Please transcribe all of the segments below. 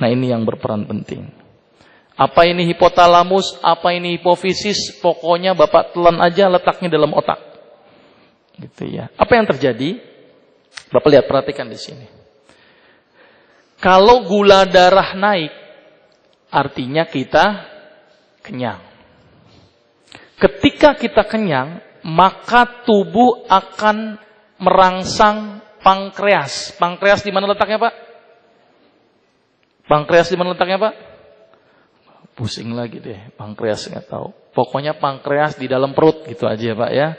Nah, ini yang berperan penting. Apa ini hipotalamus, apa ini hipofisis, pokoknya Bapak telan aja letaknya dalam otak. Gitu ya. Apa yang terjadi? Bapak lihat, perhatikan di sini. Kalau gula darah naik, artinya kita kenyang. Ketika kita kenyang, maka tubuh akan merangsang pankreas. Pankreas di mana letaknya, Pak? Pankreas di mana letaknya, Pak? Pusing lagi deh, pankreas nggak tahu. Pokoknya pankreas di dalam perut gitu aja, Pak ya.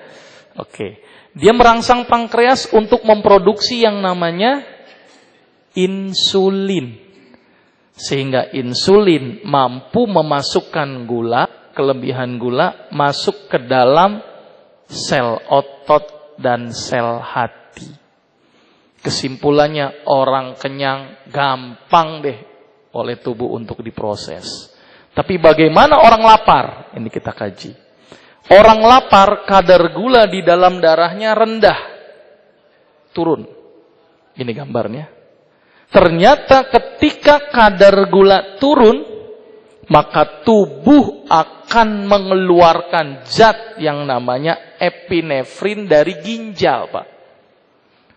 Oke. Dia merangsang pankreas untuk memproduksi yang namanya insulin. Sehingga insulin mampu memasukkan gula, kelebihan gula masuk ke dalam sel otot dan sel hati. Kesimpulannya, orang kenyang gampang deh oleh tubuh untuk diproses. Tapi bagaimana orang lapar? Ini kita kaji. Orang lapar, kadar gula di dalam darahnya rendah. Turun. Ini gambarnya. Ternyata ketika kadar gula turun, maka tubuh akan mengeluarkan zat yang namanya epinefrin dari ginjal, Pak.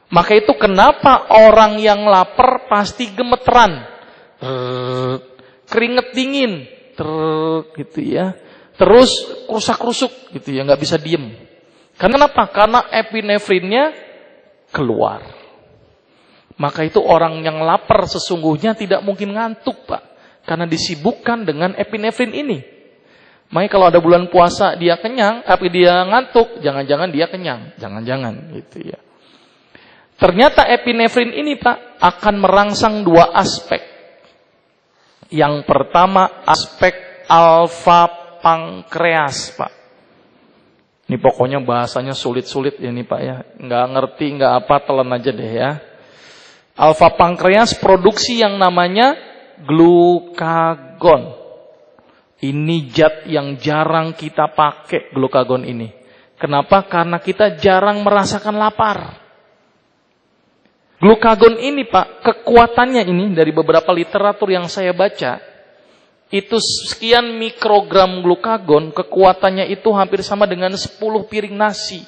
Maka itu kenapa orang yang lapar pasti gemeteran. Keringet dingin. Gitu ya. Terus krusak-krusuk gitu ya, nggak bisa diem. Kenapa? Karena epinefrinnya keluar. Maka itu orang yang lapar sesungguhnya tidak mungkin ngantuk, Pak. Karena disibukkan dengan epinefrin ini. Makanya kalau ada bulan puasa dia kenyang, tapi dia ngantuk, jangan-jangan dia kenyang. Jangan-jangan gitu ya. Ternyata epinefrin ini, Pak, akan merangsang dua aspek. Yang pertama aspek alfa pankreas, Pak. Ini pokoknya bahasanya sulit-sulit ini, Pak ya. Nggak ngerti, nggak apa, telan aja deh ya. Alfa pankreas produksi yang namanya glukagon. Ini zat yang jarang kita pakai, glukagon ini. Kenapa? Karena kita jarang merasakan lapar. Glukagon ini, Pak, kekuatannya ini dari beberapa literatur yang saya baca, itu sekian mikrogram glukagon, kekuatannya itu hampir sama dengan 10 piring nasi.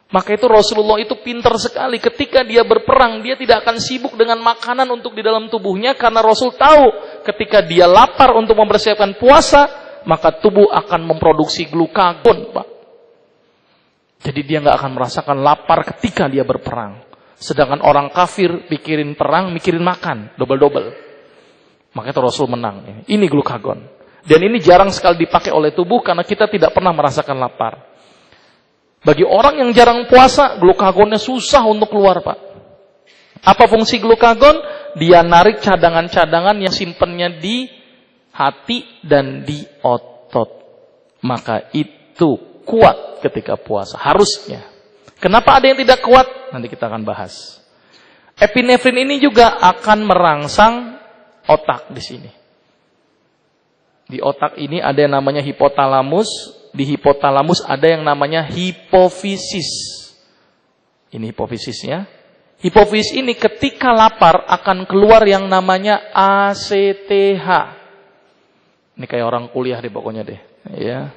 Maka itu Rasulullah itu pintar sekali. Ketika dia berperang, dia tidak akan sibuk dengan makanan untuk di dalam tubuhnya, karena Rasul tahu ketika dia lapar untuk mempersiapkan puasa, maka tubuh akan memproduksi glukagon, Pak. Jadi dia nggak akan merasakan lapar ketika dia berperang. Sedangkan orang kafir pikirin perang, mikirin makan, double-double. Makanya Rasul menang. Ini glukagon. Dan ini jarang sekali dipakai oleh tubuh karena kita tidak pernah merasakan lapar. Bagi orang yang jarang puasa, glukagonnya susah untuk keluar, Pak. Apa fungsi glukagon? Dia narik cadangan-cadangan yang simpennya di hati dan di otot. Maka itu kuat ketika puasa, harusnya. Kenapa ada yang tidak kuat? Nanti kita akan bahas. Epinefrin ini juga akan merangsang otak di sini. Di otak ini ada yang namanya hipotalamus. Di hipotalamus ada yang namanya hipofisis. Ini hipofisisnya. Hipofisis ini ketika lapar akan keluar yang namanya ACTH. Ini kayak orang kuliah deh pokoknya deh. Ya.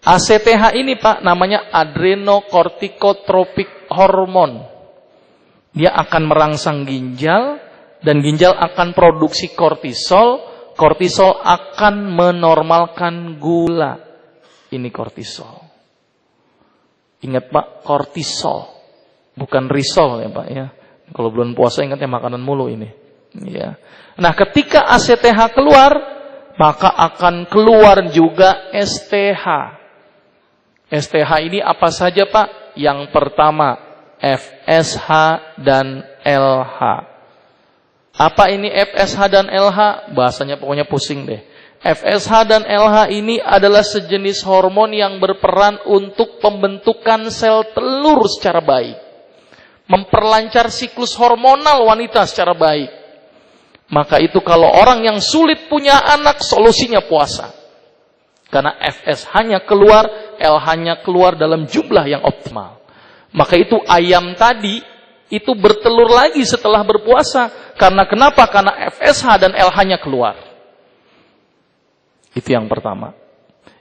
ACTH ini, Pak, namanya adrenocorticotropic hormone. Dia akan merangsang ginjal dan ginjal akan produksi kortisol. Kortisol akan menormalkan gula. Ini kortisol. Ingat, Pak, kortisol. Bukan risol ya, Pak ya. Kalau bulan puasa ingatnya makanan mulu ini. Ya. Nah, ketika ACTH keluar, maka akan keluar juga STH. STH ini apa saja, Pak? Yang pertama, FSH dan LH. Apa ini FSH dan LH? Bahasanya pokoknya pusing deh. FSH dan LH ini adalah sejenis hormon yang berperan untuk pembentukan sel telur secara baik. Memperlancar siklus hormonal wanita secara baik. Maka itu kalau orang yang sulit punya anak, solusinya puasa. Karena FSH-nya keluar, LH-nya keluar dalam jumlah yang optimal. Maka itu ayam tadi, itu bertelur lagi setelah berpuasa. Karena kenapa? Karena FSH dan LH-nya keluar. Itu yang pertama.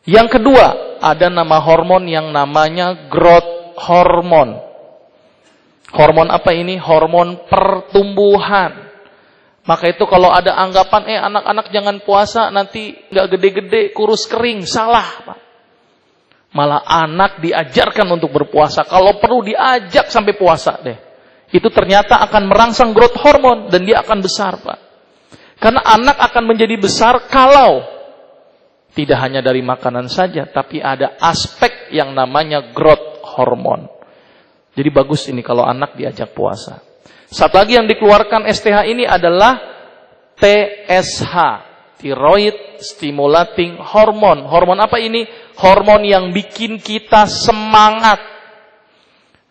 Yang kedua, ada nama hormon yang namanya growth hormone. Hormon apa ini? Hormon pertumbuhan. Maka itu kalau ada anggapan, anak-anak jangan puasa, nanti gak gede-gede, kurus kering. Salah, Pak. Malah anak diajarkan untuk berpuasa. Kalau perlu diajak sampai puasa deh. Itu ternyata akan merangsang growth hormone dan dia akan besar, Pak. Karena anak akan menjadi besar kalau tidak hanya dari makanan saja, tapi ada aspek yang namanya growth hormone. Jadi bagus ini kalau anak diajak puasa. Satu lagi yang dikeluarkan STH ini adalah TSH, thyroid stimulating hormone. Hormon apa ini? Hormon yang bikin kita semangat.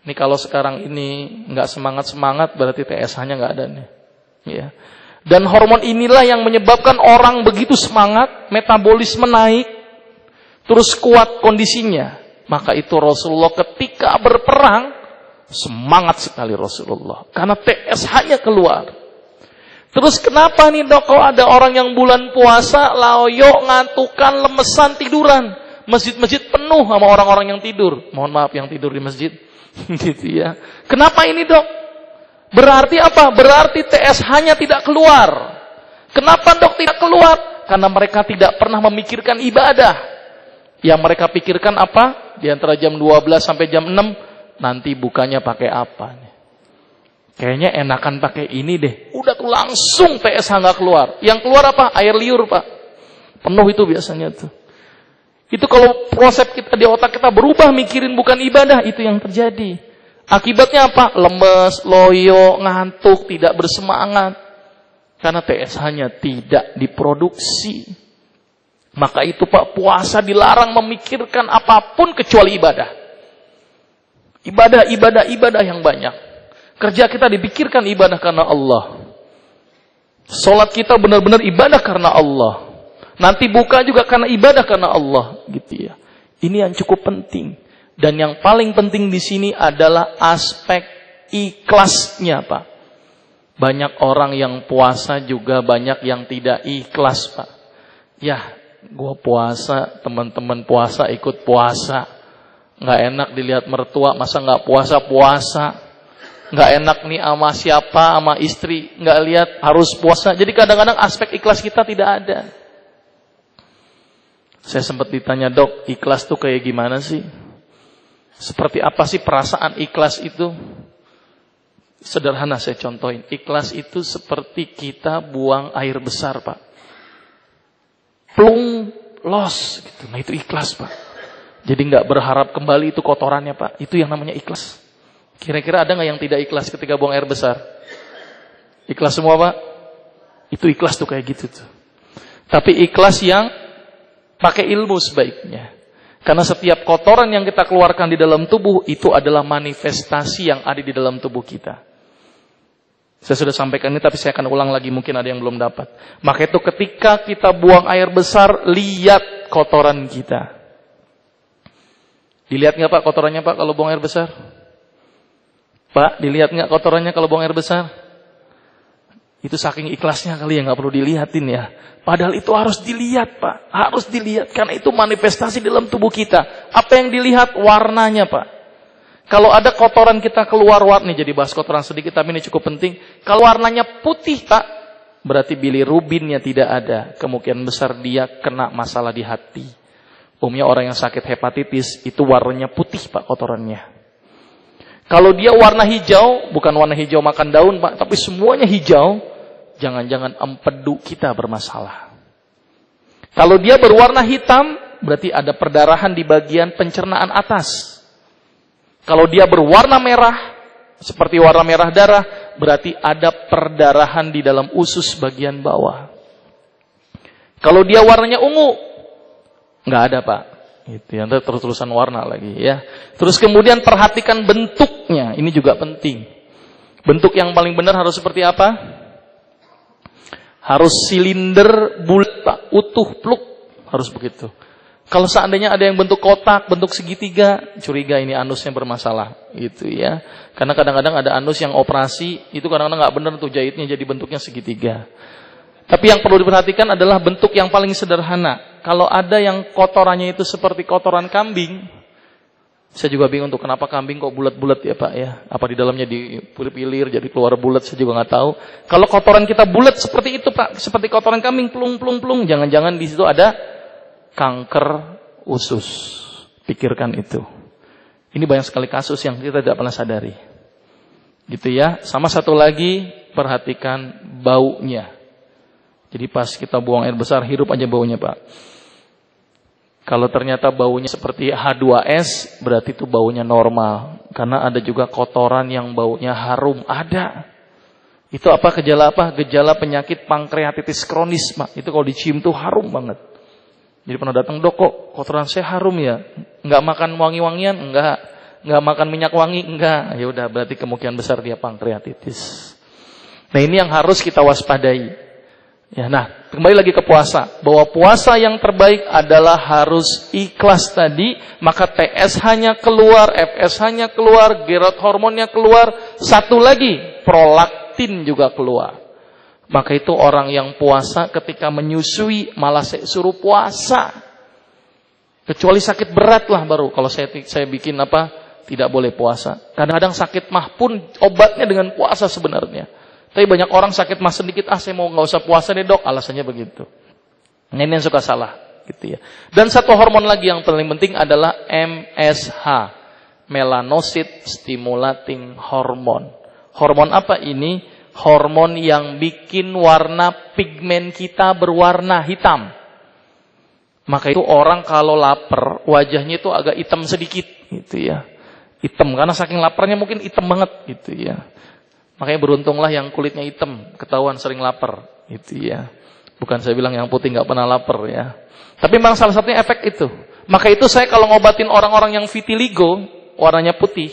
Ini kalau sekarang ini nggak semangat-semangat, berarti TSH-nya nggak ada nih. Ya. Dan hormon inilah yang menyebabkan orang begitu semangat, metabolisme naik, terus kuat kondisinya. Maka itu Rasulullah ketika berperang, semangat sekali Rasulullah. Karena TSH-nya keluar. Terus kenapa nih dok, kalau ada orang yang bulan puasa, loyo, ngantukan, lemesan, tiduran. Masjid-masjid penuh sama orang-orang yang tidur. Mohon maaf yang tidur di masjid. Gitu ya. Kenapa ini dok? Berarti apa? Berarti TSH-nya tidak keluar. Kenapa dok tidak keluar? Karena mereka tidak pernah memikirkan ibadah. Yang mereka pikirkan apa? Di antara jam 12 sampai jam 6, nanti bukanya pakai apa? Kayaknya enakan pakai ini deh. Udah tuh langsung TSH nggak keluar. Yang keluar apa? Air liur, Pak. Penuh itu biasanya tuh. Itu kalau proses kita di otak kita berubah mikirin bukan ibadah, itu yang terjadi. Akibatnya apa? Lemes, loyo, ngantuk, tidak bersemangat. Karena TSH-nya tidak diproduksi. Maka itu Pak, puasa dilarang memikirkan apapun kecuali ibadah. Ibadah yang banyak. Kerja kita dipikirkan ibadah karena Allah. Salat kita benar-benar ibadah karena Allah. Nanti buka juga karena ibadah karena Allah, gitu ya. Ini yang cukup penting. Dan yang paling penting di sini adalah aspek ikhlasnya, Pak. Banyak orang yang puasa juga banyak yang tidak ikhlas, Pak. Ya, gua puasa, teman-teman puasa ikut puasa. Nggak enak dilihat mertua, masa nggak puasa-puasa. Nggak enak nih sama siapa, sama istri, nggak lihat harus puasa. Jadi kadang-kadang aspek ikhlas kita tidak ada. Saya sempat ditanya, dok, ikhlas tuh kayak gimana sih? Seperti apa sih perasaan ikhlas itu? Sederhana saya contohin. Ikhlas itu seperti kita buang air besar, Pak. Plung, los, gitu. Nah itu ikhlas, Pak. Jadi nggak berharap kembali itu kotorannya, Pak. Itu yang namanya ikhlas. Kira-kira ada nggak yang tidak ikhlas ketika buang air besar? Ikhlas semua, Pak? Itu ikhlas tuh kayak gitu tuh. Tapi ikhlas yang pakai ilmu sebaiknya. Karena setiap kotoran yang kita keluarkan di dalam tubuh itu adalah manifestasi yang ada di dalam tubuh kita. Saya sudah sampaikan ini tapi saya akan ulang lagi, mungkin ada yang belum dapat. Maka itu ketika kita buang air besar, lihat kotoran kita. Dilihat nggak Pak kotorannya Pak kalau buang air besar? Pak, dilihat nggak kotorannya kalau buang air besar? Itu saking ikhlasnya kali ya, nggak perlu dilihatin ya. Padahal itu harus dilihat Pak, harus dilihat karena itu manifestasi dalam tubuh kita. Apa yang dilihat? Warnanya Pak. Kalau ada kotoran kita keluar warna, jadi bahas kotoran sedikit tapi ini cukup penting. Kalau warnanya putih Pak, berarti bilirubinnya tidak ada. Kemungkinan besar dia kena masalah di hati. Umumnya orang yang sakit hepatitis itu warnanya putih Pak kotorannya. Kalau dia warna hijau, bukan warna hijau makan daun Pak, tapi semuanya hijau, jangan-jangan empedu kita bermasalah. Kalau dia berwarna hitam, berarti ada perdarahan di bagian pencernaan atas. Kalau dia berwarna merah, seperti warna merah darah, berarti ada perdarahan di dalam usus bagian bawah. Kalau dia warnanya ungu, nggak ada Pak. Itu yang terus-terusan warna lagi ya. Terus kemudian perhatikan bentuknya, ini juga penting. Bentuk yang paling benar harus seperti apa? Harus silinder bulat Pak, utuh pluk, harus begitu. Kalau seandainya ada yang bentuk kotak, bentuk segitiga, curiga ini anusnya bermasalah, gitu ya. Karena kadang-kadang ada anus yang operasi, itu kadang-kadang nggak benar tuh jahitnya jadi bentuknya segitiga. Tapi yang perlu diperhatikan adalah bentuk yang paling sederhana. Kalau ada yang kotorannya itu seperti kotoran kambing, saya juga bingung tuh kenapa kambing kok bulat-bulat ya Pak ya. Apa di dalamnya dipilir jadi keluar bulat, saya juga nggak tahu. Kalau kotoran kita bulat seperti itu Pak, seperti kotoran kambing plung, jangan-jangan di situ ada kanker usus. Pikirkan itu. Ini banyak sekali kasus yang kita tidak pernah sadari. Gitu ya. Sama satu lagi, perhatikan baunya. Jadi pas kita buang air besar, hirup aja baunya Pak. Kalau ternyata baunya seperti H2S, berarti itu baunya normal. Karena ada juga kotoran yang baunya harum. Ada. Itu apa? Gejala apa? Gejala penyakit pankreatitis kronis Pak. Itu kalau dicium tuh harum banget. Jadi pernah datang, dok kok kotoran saya harum ya? Enggak makan wangi-wangian? Enggak. Enggak makan minyak wangi? Enggak. Ya udah, berarti kemungkinan besar dia pankreatitis. Nah ini yang harus kita waspadai. Ya, nah kembali lagi ke puasa. Bahwa puasa yang terbaik adalah harus ikhlas tadi. Maka TSH-nya keluar, FSH-nya keluar, growth hormonnya keluar. Satu lagi, prolaktin juga keluar. Maka itu orang yang puasa ketika menyusui malah saya suruh puasa. Kecuali sakit berat lah baru. Kalau saya bikin apa, tidak boleh puasa. Kadang-kadang sakit mah pun obatnya dengan puasa sebenarnya. Tapi banyak orang sakit mah sedikit, saya mau nggak usah puasa deh dok, alasannya begitu. Nah, ini yang suka salah, gitu ya. Dan satu hormon lagi yang paling penting adalah MSH, melanocyte stimulating hormone. Hormon apa ini? Hormon yang bikin warna pigmen kita berwarna hitam. Maka itu orang kalau lapar, wajahnya itu agak hitam sedikit, gitu ya. Hitam karena saking laparnya mungkin hitam banget, gitu ya. Makanya beruntunglah yang kulitnya hitam, ketahuan sering lapar, gitu ya. Bukan saya bilang yang putih nggak pernah lapar ya. Tapi memang salah satunya efek itu. Maka itu saya kalau ngobatin orang-orang yang vitiligo, warnanya putih,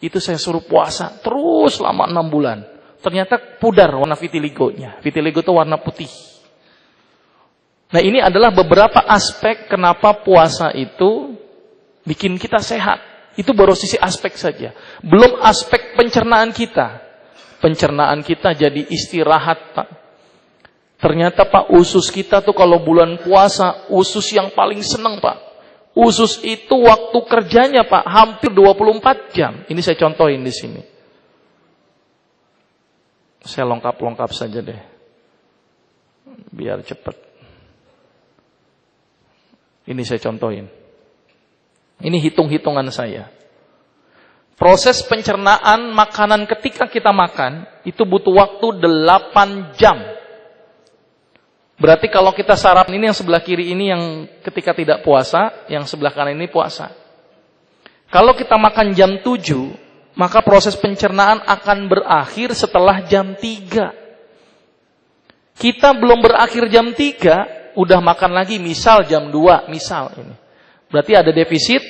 itu saya suruh puasa terus selama 6 bulan. Ternyata pudar warna vitiligonya. Vitiligo itu warna putih. Nah ini adalah beberapa aspek kenapa puasa itu bikin kita sehat. Itu baru sisi aspek saja. Belum aspek pencernaan kita. Pencernaan kita jadi istirahat Pak. Ternyata Pak usus kita tuh kalau bulan puasa, usus yang paling seneng Pak. Usus itu waktu kerjanya Pak hampir 24 jam. Ini saya contohin di sini. Saya lengkap saja deh. Biar cepat. Ini saya contohin. Ini hitung-hitungan saya. Proses pencernaan makanan ketika kita makan, itu butuh waktu 8 jam. Berarti kalau kita sarapan ini yang sebelah kiri ini yang ketika tidak puasa, yang sebelah kanan ini puasa. Kalau kita makan jam 7, maka proses pencernaan akan berakhir setelah jam 3. Kita belum berakhir jam 3, udah makan lagi misal jam 2, misal ini. Berarti ada defisit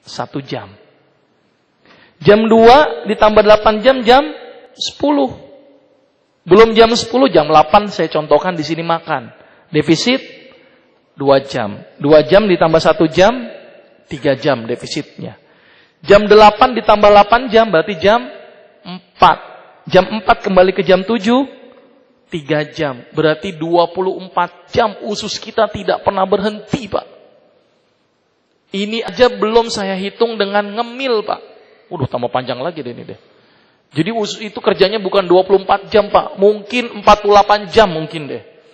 1 jam. Jam 2 ditambah 8 jam, jam 10. Belum jam 10, jam 8 saya contohkan di sini makan. Defisit 2 jam. 2 jam ditambah 1 jam, 3 jam defisitnya. Jam 8 ditambah 8 jam berarti jam 4. Jam 4 kembali ke jam 7, 3 jam. Berarti 24 jam usus kita tidak pernah berhenti Pak. Ini aja belum saya hitung dengan ngemil Pak. Udah tambah panjang lagi deh ini deh. Jadi usus itu kerjanya bukan 24 jam Pak. Mungkin 48 jam mungkin deh.